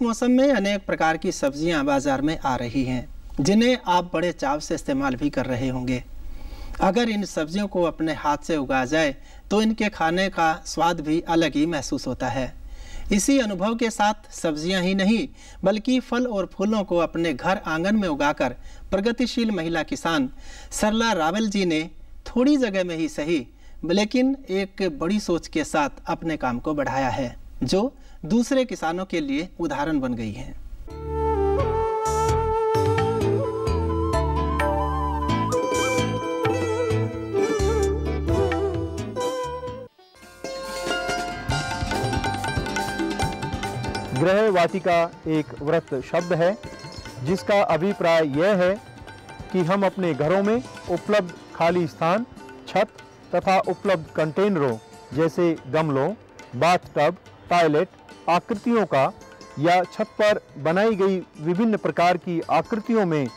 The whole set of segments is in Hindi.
मौसम में अनेक प्रकार की सब्जियां बाजार में आ रही हैं, जिन्हें आप बड़े चाव से इस्तेमाल भी कर रहे होंगे। अगर इन सब्जियों को अपने हाथ से उगाया जाए तो इनके खाने का स्वाद भी अलग ही महसूस होता है। इसी अनुभव के साथ सब्जियां ही नहीं बल्कि फल और फूलों को अपने घर आंगन में उगाकर प्रगतिशील महिला किसान सरला रावल जी ने थोड़ी जगह में ही सही लेकिन एक बड़ी सोच के साथ अपने काम को बढ़ाया है, जो दूसरे किसानों के लिए उदाहरण बन गई है। गृह वाटिका एक वृत्त शब्द है जिसका अभिप्राय यह है कि हम अपने घरों में उपलब्ध खाली स्थान, छत तथा उपलब्ध कंटेनरों जैसे गमलों, बाथटब, टॉयलेट आकृतियों का या छत पर बनाई गई विभिन्न प्रकार की आकृतियों में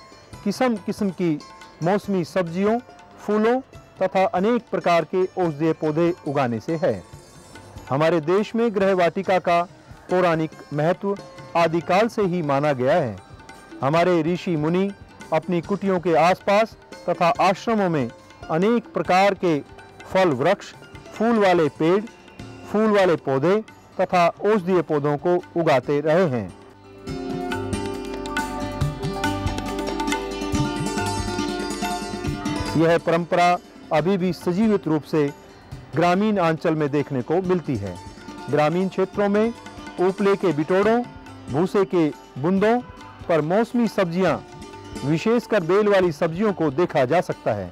किस्म किस्म की मौसमी सब्जियों, फूलों तथा अनेक प्रकार के औषधीय पौधे उगाने से है। हमारे देश में गृह वाटिका का पौराणिक महत्व आदिकाल से ही माना गया है। हमारे ऋषि मुनि अपनी कुटियों के आसपास तथा आश्रमों में अनेक प्रकार के फल वृक्ष, फूल वाले पेड़, फूल वाले पौधे तथा औषधीय पौधों को उगाते रहे हैं। यह परंपरा अभी भी सजीवित रूप से ग्रामीण अंचल में देखने को मिलती है। ग्रामीण क्षेत्रों में उपले के बिटोड़ों, भूसे के बुंदों पर मौसमी सब्जियां, विशेषकर बेल वाली सब्जियों को देखा जा सकता है।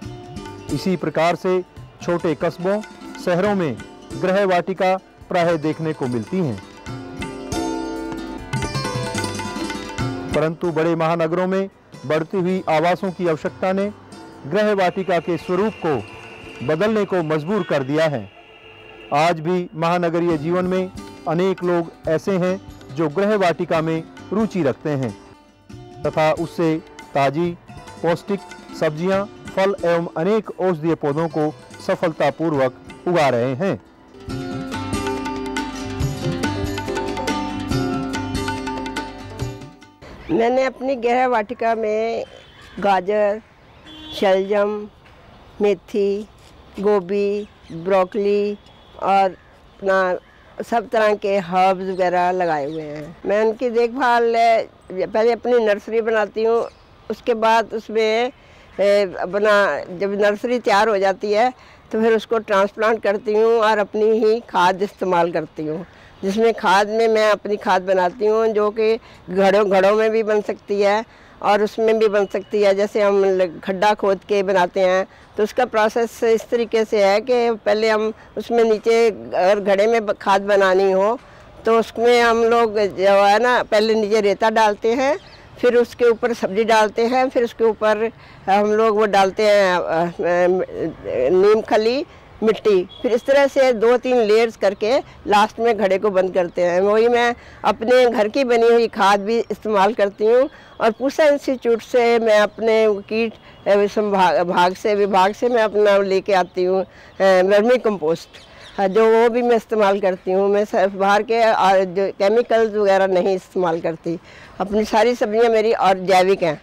इसी प्रकार से छोटे कस्बों, शहरों में गृह वाटिका प्रायः देखने को मिलती हैं। परंतु बड़े महानगरों में बढ़ती हुई आवासों की आवश्यकता ने गृह वाटिका के स्वरूप को बदलने को मजबूर कर दिया है। आज भी महानगरीय जीवन में अनेक लोग ऐसे हैं जो गृह वाटिका में रुचि रखते हैं तथा उससे ताजी, पौष्टिक सब्जियां, फल एवं अनेक औषधीय पौधों को सफलतापूर्वक उगा रहे हैं। मैंने अपनी गृह वाटिका में गाजर, शलजम, मेथी, गोभी, ब्रोकली और अपना सब तरह के हर्ब्स वगैरह लगाए हुए हैं। मैं उनकी देखभाल पहले अपनी नर्सरी बनाती हूँ, उसके बाद उसमें जब नर्सरी तैयार हो जाती है तो फिर उसको ट्रांसप्लांट करती हूँ और अपनी ही खाद इस्तेमाल करती हूँ, जिसमें खाद में मैं अपनी खाद बनाती हूँ जो कि घड़ों में भी बन सकती है और उसमें भी बन सकती है। जैसे हम खड्डा खोद के बनाते हैं तो उसका प्रोसेस इस तरीके से है कि पहले हम उसमें नीचे अगर घड़े में खाद बनानी हो तो उसमें हम लोग जो है ना पहले नीचे रेता डालते हैं, फिर उसके ऊपर सब्जी डालते हैं, फिर उसके ऊपर हम लोग वो डालते हैं नीम खली, मिट्टी, फिर इस तरह से 2-3 लेयर्स करके लास्ट में घड़े को बंद करते हैं। वही मैं अपने घर की बनी हुई खाद भी इस्तेमाल करती हूँ और पूसा इंस्टीट्यूट से मैं अपने कीट विभाग से मैं अपना लेके आती हूँ वर्मी कंपोस्ट, जो वो भी मैं इस्तेमाल करती हूँ। मैं बाहर के जो केमिकल्स वगैरह नहीं इस्तेमाल करती। अपनी सारी सब्जियाँ मेरी और जैविक हैं,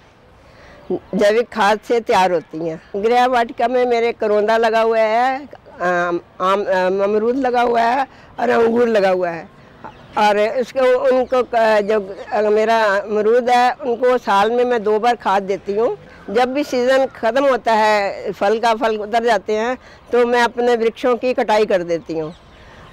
जैविक खाद से तैयार होती हैं। गृह वाटिका में मेरे करोंदा लगा हुआ है, अमरूद लगा हुआ है और अंगूर लगा हुआ है। और उसके उनको जो मेरा अमरूद है उनको साल में मैं 2 बार खाद देती हूँ। जब भी सीज़न ख़त्म होता है, फल उतर जाते हैं तो मैं अपने वृक्षों की कटाई कर देती हूँ।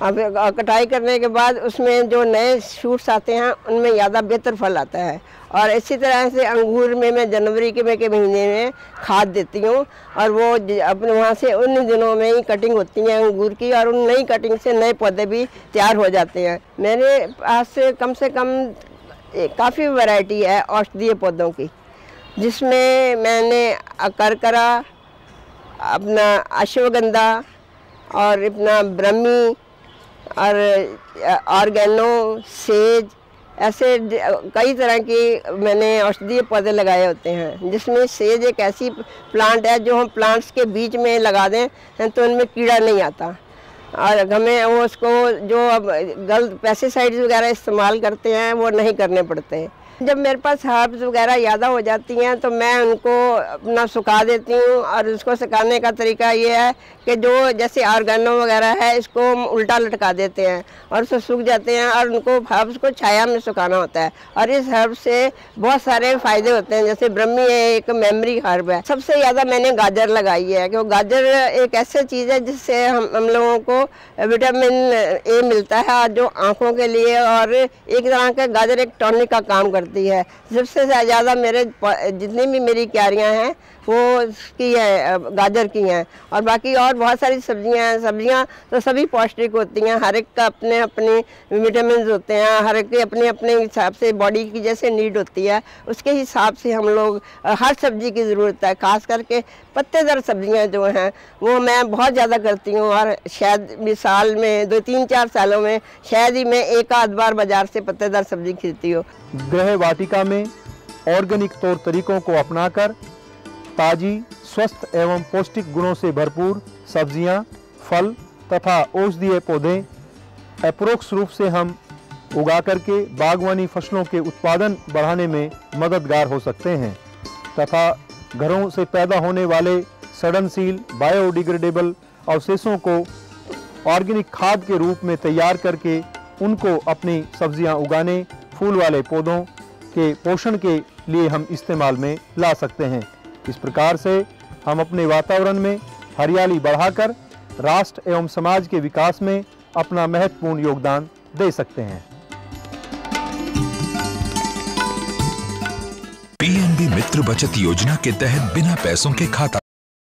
अब कटाई करने के बाद उसमें जो नए शूट्स आते हैं उनमें ज़्यादा बेहतर फल आता है। और इसी तरह से अंगूर में मैं जनवरी के महीने में खाद देती हूँ और वो अपने वहाँ से उन दिनों में ही कटिंग होती है अंगूर की और उन नई कटिंग से नए पौधे भी तैयार हो जाते हैं। मेरे पास से कम काफ़ी वैरायटी है औषधीय पौधों की, जिसमें मैंने करकरा, अपना अश्वगंधा और अपना ब्रह्मी और ऑर्गेनो, सेज, ऐसे कई तरह की मैंने औषधीय पौधे लगाए होते हैं। जिसमें सेज एक ऐसी प्लांट है जो हम प्लांट्स के बीच में लगा दें तो उनमें कीड़ा नहीं आता। और हमें वो उसको जो अब गलत पेस्टिसाइड्स वगैरह इस्तेमाल करते हैं वो नहीं करने पड़ते हैं। जब मेरे पास हर्ब्स वगैरह ज़्यादा हो जाती हैं तो मैं उनको अपना सुखा देती हूँ, और उसको सुखाने का तरीका ये है कि जो जैसे ऑर्गेनो वगैरह है इसको हम उल्टा लटका देते हैं और उससे सूख जाते हैं, और उनको हर्ब्स को छाया में सुखाना होता है। और इस हर्ब से बहुत सारे फ़ायदे होते हैं, जैसे ब्रह्मी एक मेमोरी हर्ब है। सबसे ज़्यादा मैंने गाजर लगाई है, क्योंकि गाजर एक ऐसी चीज़ है जिससे हम लोगों को विटामिन ए मिलता है, और जो आँखों के लिए, और एक तरह का गाजर एक टॉनिक का काम करती है। सबसे ज़्यादा मेरे जितनी भी मेरी क्यारियाँ हैं वो की है गाजर की हैं, और बाकी और बहुत सारी सब्जियां हैं। सब्जियां तो सभी पौष्टिक होती हैं, हर एक का अपने अपने विटामिन होते हैं, हर एक के अपने अपने हिसाब से बॉडी की जैसे नीड होती है उसके हिसाब से हम लोग हर सब्जी की ज़रूरत है। खास करके पत्तेदार सब्जियां जो हैं वो मैं बहुत ज़्यादा करती हूँ, और शायद भी साल में 2-3-4 सालों में शायद ही मैं एक आध बार बाज़ार से पत्तेदार सब्जी खरीदती हूँ। गृह वाटिका में ऑर्गेनिक तौर तरीकों को अपनाकर ताज़ी, स्वस्थ एवं पौष्टिक गुणों से भरपूर सब्जियां, फल तथा औषधीय पौधे अप्रोक्ष रूप से हम उगा करके बागवानी फसलों के उत्पादन बढ़ाने में मददगार हो सकते हैं, तथा घरों से पैदा होने वाले सड़नशील बायोडिग्रेडेबल अवशेषों को ऑर्गेनिक खाद के रूप में तैयार करके उनको अपनी सब्जियां उगाने, फूल वाले पौधों के पोषण के लिए हम इस्तेमाल में ला सकते हैं। इस प्रकार से हम अपने वातावरण में हरियाली बढ़ाकर राष्ट्र एवं समाज के विकास में अपना महत्वपूर्ण योगदान दे सकते हैं। पीएनबी मित्र बचत योजना के तहत बिना पैसों के खाता